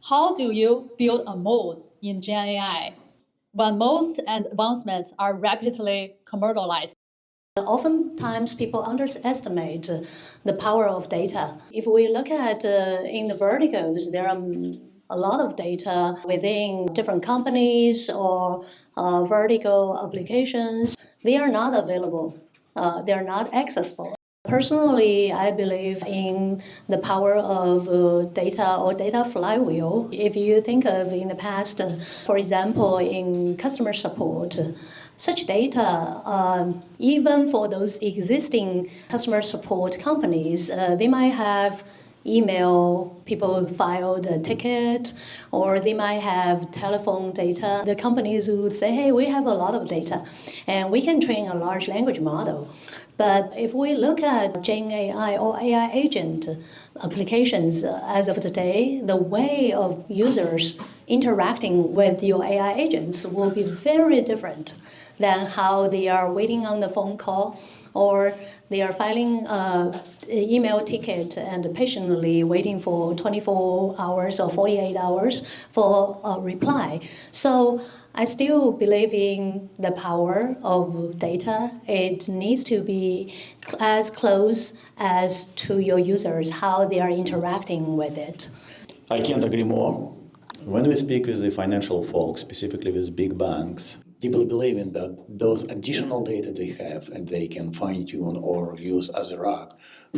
How do you build a moat in Gen AI when most advancements are rapidly commercialized? Oftentimes, people underestimate the power of data. If we look at in the verticals, there are a lot of data within different companies or vertical applications. They are not available. They are not accessible. Personally, I believe in the power of data or data flywheel. If you think of in the past, for example, in customer support, such data, even for those existing customer support companies, they might have email, people filed a ticket, or they might have telephone data. The companies would say, hey, we have a lot of data, and we can train a large language model. But if we look at Gen AI or AI agent applications as of today, the way of users interacting with your AI agents will be very different than how they are waiting on the phone call or they are filing an email ticket and patiently waiting for 24 hours or 48 hours for a reply. So I still believe in the power of data. It needs to be as close as to your users, how they are interacting with it. I can't agree more. When we speak with the financial folks, specifically with big banks, people believe in that those additional data they have and they can fine-tune or use as a RAG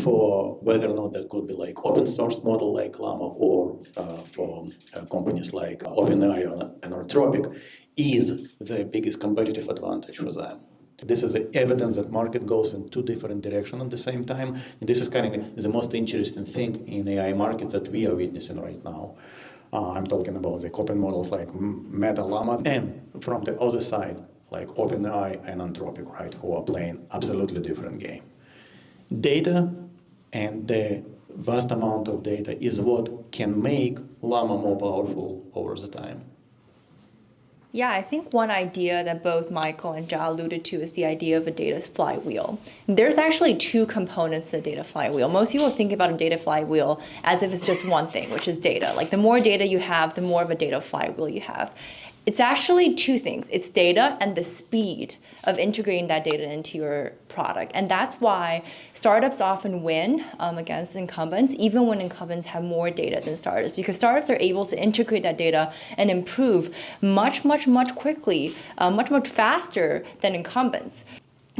for whether or not that could be like open source model like Llama or for companies like OpenAI and Anthropic is the biggest competitive advantage for them. This is the evidence that market goes in two different directions at the same time. And this is kind of the most interesting thing in AI market that we are witnessing right now. I'm talking about the open models like Meta, Llama, and from the other side, like OpenAI and Anthropic, right, who are playing absolutely different game. Data and the vast amount of data is what can make Llama more powerful over the time. Yeah, I think one idea that both Michael and Ja alluded to is the idea of a data flywheel. There's actually two components to the data flywheel. Most people think about a data flywheel as if it's just one thing, which is data. Like the more data you have, the more of a data flywheel you have. It's actually two things. It's data and the speed of integrating that data into your product. And that's why startups often win against incumbents, even when incumbents have more data than startups, because startups are able to integrate that data and improve much quickly, much faster than incumbents.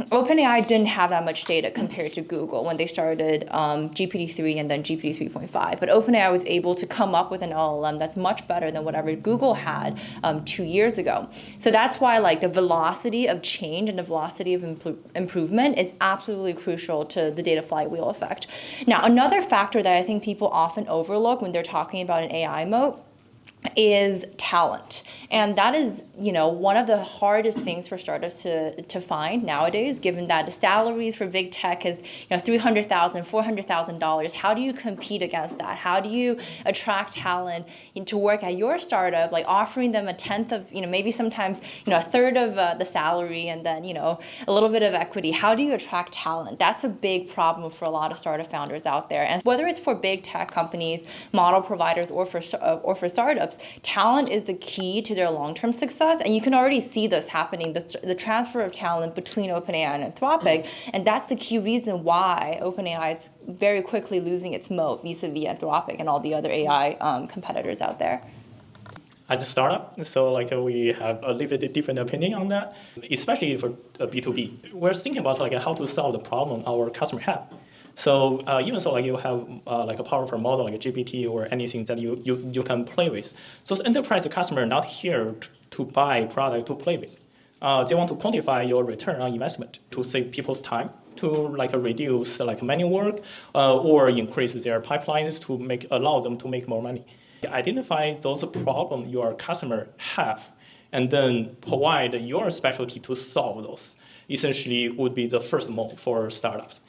OpenAI didn't have that much data compared to Google when they started GPT-3 and then GPT 3.5. But OpenAI was able to come up with an LLM that's much better than whatever Google had 2 years ago. So that's why like the velocity of change and the velocity of improvement is absolutely crucial to the data flywheel effect. Now, another factor that I think people often overlook when they're talking about an AI moat is talent. And that is, one of the hardest things for startups to find nowadays, given that the salaries for big tech is, $300,000, $400,000. How do you compete against that? How do you attract talent to work at your startup, like offering them a tenth of, maybe sometimes, a third of the salary and then, a little bit of equity? How do you attract talent? That's a big problem for a lot of startup founders out there. And whether it's for big tech companies, model providers, or for startups, talent is the key to their long-term success, and you can already see this happening, the transfer of talent between OpenAI and Anthropic, and that's the key reason why OpenAI is very quickly losing its moat vis-a-vis Anthropic and all the other AI competitors out there. At the startup, so we have a little bit different opinion on that, especially for B2B. We're thinking about how to solve the problem our customer have. So even so, you have a powerful model like a GPT or anything that you can play with. So the enterprise customer not here to buy product to play with. They want to quantify your return on investment to save people's time, to reduce manual work, or increase their pipelines to allow them to make more money. Identify those problems your customer have, and then provide your specialty to solve those. Essentially, would be the first mode for startups.